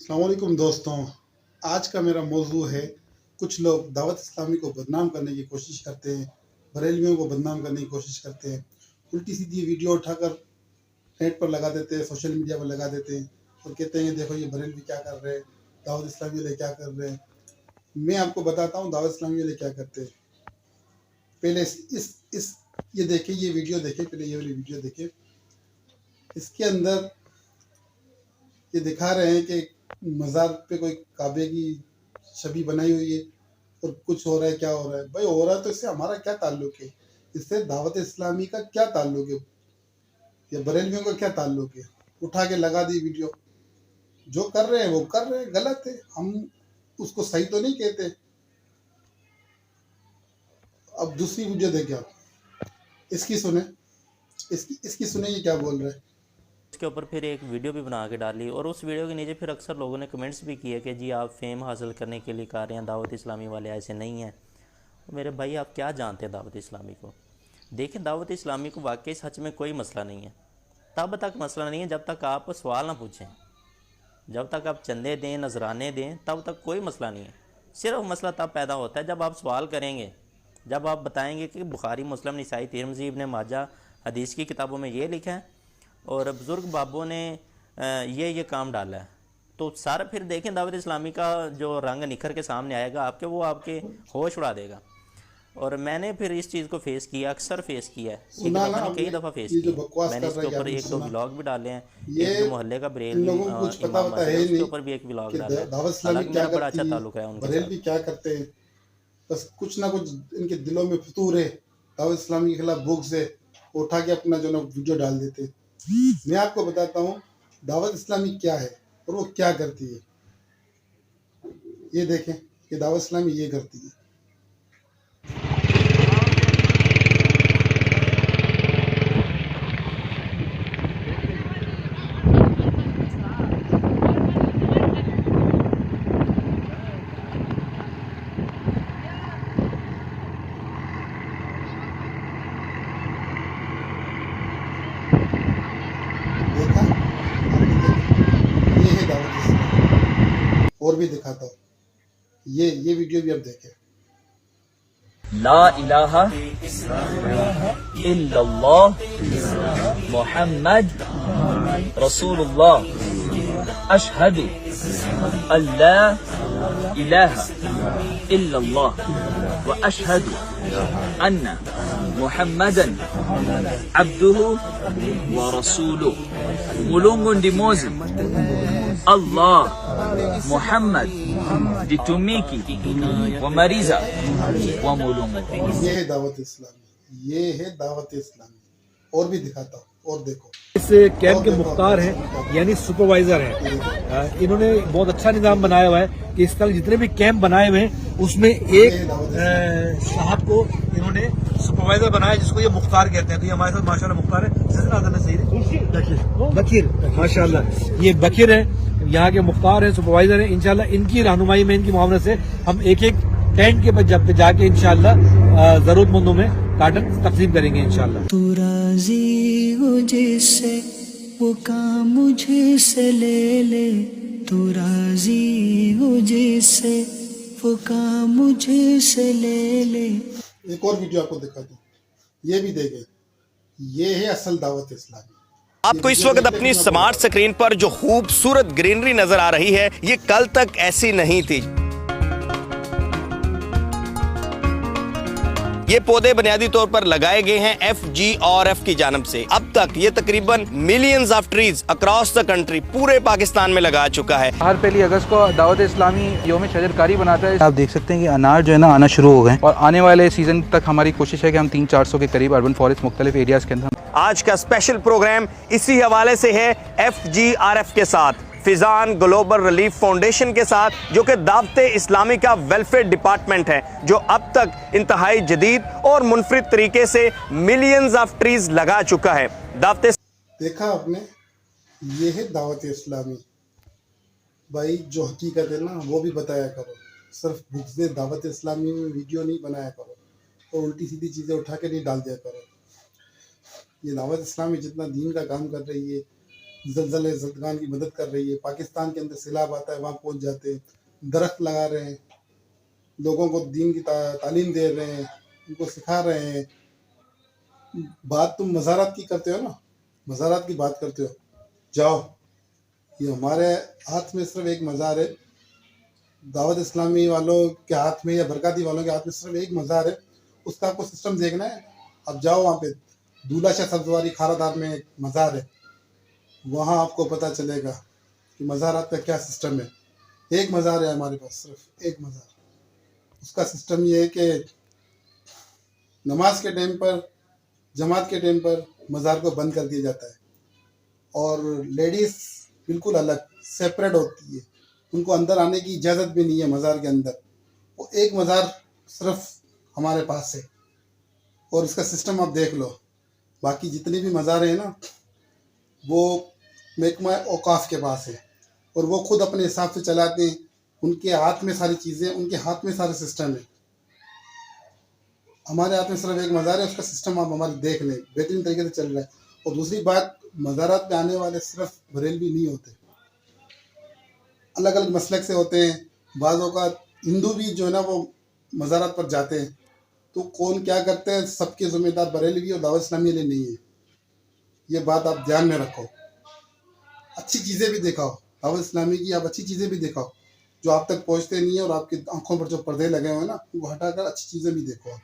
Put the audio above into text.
अस्सलाम वालेकुम दोस्तों। आज का मेरा मौजू है, कुछ लोग दावत इस्लामी को बदनाम करने की कोशिश करते हैं, बरेलवियों को बदनाम करने की कोशिश करते हैं, उल्टी सीधी वीडियो उठाकर नेट पर लगा देते हैं, सोशल मीडिया पर लगा देते हैं और कहते हैं देखो ये बरेलवी क्या कर रहे हैं, दावत इस्लामी वाले क्या कर रहे हैं। मैं आपको बताता हूँ दावत इस्लामी वाले क्या करते हैं। पहले इस ये देखें, ये वीडियो देखें, पहले ये वाली वीडियो देखें। इसके अंदर ये दिखा रहे हैं कि मज़ार पे कोई काबे की छवि बनाई हुई है और कुछ हो रहा है। क्या हो रहा है भाई? हो रहा है तो इससे हमारा क्या ताल्लुक है? इससे दावत इस्लामी का क्या ताल्लुक है या बरेलवियों का क्या ताल्लुक है? उठा के लगा दी वीडियो। जो कर रहे हैं वो कर रहे हैं, गलत है, हम उसको सही तो नहीं कहते। अब दूसरी वीडियो देखें आप, इसकी सुने, इसकी सुने ये क्या बोल रहा है। इसके ऊपर फिर एक वीडियो भी बना के डाली और उस वीडियो के नीचे फिर अक्सर लोगों ने कमेंट्स भी किए कि जी आप फेम हासिल करने के लिए कर रहे हैं, दावत इस्लामी वाले ऐसे नहीं हैं। मेरे भाई आप क्या जानते हैं दावत इस्लामी को? देखें, दावत इस्लामी को वाकई सच में कोई मसला नहीं है। तब तक मसला नहीं है जब तक आप सवाल ना पूछें, जब तक आप चंदे दें, नजराने दें, तब तक कोई मसला नहीं है। सिर्फ मसला तब पैदा होता है जब आप सवाल करेंगे, जब आप बताएंगे कि बुखारी, मुस्लिम, निसाई, तिरमिज़ी, इब्न माजा हदीस की किताबों में ये लिखा है और बुज़ुर्ग बाबों ने ये काम डाला है। तो सारा फिर देखें दावत इस्लामी का जो रंग निखर के सामने आएगा आपके, वो आपके होश उड़ा देगा। और मैंने फिर इस चीज़ को फेस किया, अक्सर फेस किया है, कई दफ़ा फेस किया। मैंने इसके ऊपर एक दो व्लॉग भी डाले हैं। एक जो मोहल्ले का बरेलवी इमाम है उसके ऊपर भी एक व्लॉग डाला है। हालांकि मेरा बड़ा अच्छा ताल्लुक है उनके साथ। क्या करते हैं, बस कुछ ना कुछ इनके दिलों में फितूर है, दावत इस्लामी के खिलाफ बुग़्ज़ है, उठा के अपना जो ना वीडियो डाल देते। मैं आपको बताता हूँ दावत इस्लामी क्या है और वो क्या करती है। ये देखें कि दावत इस्लामी ये करती है। देखा? ये है दावत इस्लामी। और भी दिखाता हूँ, ये वीडियो भी आप देखें। ला इलाहा इल्लल्लाह मुहम्मद रसूलुल्लाह अशहदु अल्ला इलाहा इल्लल्लाह व अशहदु अन्ना Muhammadan abduhu wa rasuluh. Mulungu ndi mozi, Allah Muhammad nditumiki wamaliza wa mulungu. ये है दावत इस्लामी, ये है दावत इस्लामी। और भी दिखाता हूँ, और देखो। इस कैंप के मुख्तार हैं, यानी सुपरवाइजर हैं। इन्होंने बहुत अच्छा निज़ाम बनाया हुआ है कि इस तरह जितने भी कैंप बनाए हुए हैं उसमें एक साहब को इन्होंने सुपरवाइजर बनाया, जिसको ये मुख्तार कहते हैं। तो ये हमारे साथ माशाल्लाह मुख्तार है, बकीर, माशाल्लाह ये बकीर है, यहाँ के मुख्तार है, सुपरवाइजर है। इंशाल्लाह इनकी रहनुमाई में, इनकी मुआवनत से हम एक एक टेंट के पे जाके इंशाल्लाह जरूरतमंदों में कार्टन तकसीम करेंगे इंशाल्लाह। तू राजी हो जिससे वो काम मुझे से ले ले, तू राजी हो जिससे वो काम मुझे से ले ले। एक और वीडियो आपको दिखा दूं, ये भी देखें। ये है असल दावत इस्लामी। आपको इस वक्त अपनी स्मार्ट स्क्रीन पर जो खूबसूरत ग्रीनरी नजर आ रही है, ये कल तक ऐसी नहीं थी। ये पौधे बुनियादी तौर पर लगाए गए हैं FGRF की जानब से। अब तक ये तकरीबन millions of trees across the country, पूरे पाकिस्तान में लगा चुका है। हर 1 अगस्त को दावत इस्लामी योम शजरकारी बनाता है। आप देख सकते हैं कि अनार जो है ना आना शुरू हो गए और आने वाले सीजन तक हमारी कोशिश है कि हम 300-400 के करीब अर्बन फॉरेस्ट मुख्तलिफ एरियाज के अंदर। आज का स्पेशल प्रोग्राम इसी हवाले से है FGRF के साथ, फिजान ग्लोबल रिलीफ फाउंडेशन के साथ, जो कि दावत इस्लामी का वेलफेयर डिपार्टमेंट है, जो अब तक इंतहाई जदीद और मुनफरिद तरीके से मिलियंस ऑफ ट्रीज लगा चुका है। दावत देखा आपने, ये है दावत इस्लामी। भाई जो हकीकत है ना वो भी बताया करो, सिर्फ बुक्स में दावत इस्लामी में वीडियो नहीं बनाया करो और उल्टी सीधी चीज़ें उठा के नहीं डाल दिया करो। ये दावत इस्लामी जितना दीन का काम कर रही है, زلزلے زدگان کی مدد کر رہی ہے. پاکستان کے اندر سیلاب آتا ہے وہاں پہنچ جاتے ہیں, درخت لگا رہے ہیں, لوگوں کو دین کی تعلیم دے رہے ہیں, ان کو سکھا رہے ہیں. بات تم مزارات کی کرتے ہو نا, مزارات کی بات کرتے ہو, جاؤ, یہ ہمارے ہاتھ میں صرف ایک مزار ہے. دعوت اسلامی والوں کے ہاتھ میں یا برکاتی والوں کے ہاتھ میں صرف ایک مزار ہے, اس کا آپ کو سسٹم دیکھنا ہے. اب جاؤ وہاں پہ دولہ شاہ سبزواری کھارا دار میں ایک مزار ہے, وہاں آپ کو پتہ چلے گا کہ مزارات کا کیا سسٹم ہے. ایک مزار ہے ہمارے پاس, صرف ایک مزار. اس کا سسٹم یہ ہے کہ نماز کے ٹائم پر, جماعت کے ٹائم پر مزار کو بند کر دیا جاتا ہے, اور لیڈیز بالکل الگ سیپریٹ ہوتی ہے, ان کو اندر آنے کی اجازت بھی نہیں ہے مزار کے اندر. وہ ایک مزار صرف ہمارے پاس ہے, اور اس کا سسٹم آپ دیکھ لو. باقی جتنے بھی مزار ہیں نا وہ محکمہ اوقاف کے پاس ہے, اور وہ خود اپنے حساب سے چلاتے ہیں. ان کے ہاتھ میں ساری چیزیں, ان کے ہاتھ میں سارے سسٹم ہے. ہمارے ہاتھ میں صرف ایک مزار ہے, اس کا سسٹم آپ ہمارے دیکھ لیں, بہترین طریقے سے چل رہا ہے. اور دوسری بات, مزارات پہ آنے والے صرف بریلوی نہیں ہوتے, الگ الگ مسلک سے ہوتے ہیں. بعض اوقات ہندو بھی جو ہے نا وہ مزارات پر جاتے ہیں. تو کون کیا کرتے ہیں, سب کے ذمہ دار بریلوی اور دعوت اسلامی والے نہیں ہے. یہ بات آپ دھیان میں رکھو. اچھی چیزیں بھی دکھاؤ, دعوت اسلامی کی آپ اچھی چیزیں بھی دکھاؤ جو آپ تک پہنچتے نہیں ہیں, اور آپ کی آنکھوں پر جو پردے لگے ہوئے ہیں نا وہ ہٹا کر اچھی چیزیں بھی دیکھو آپ.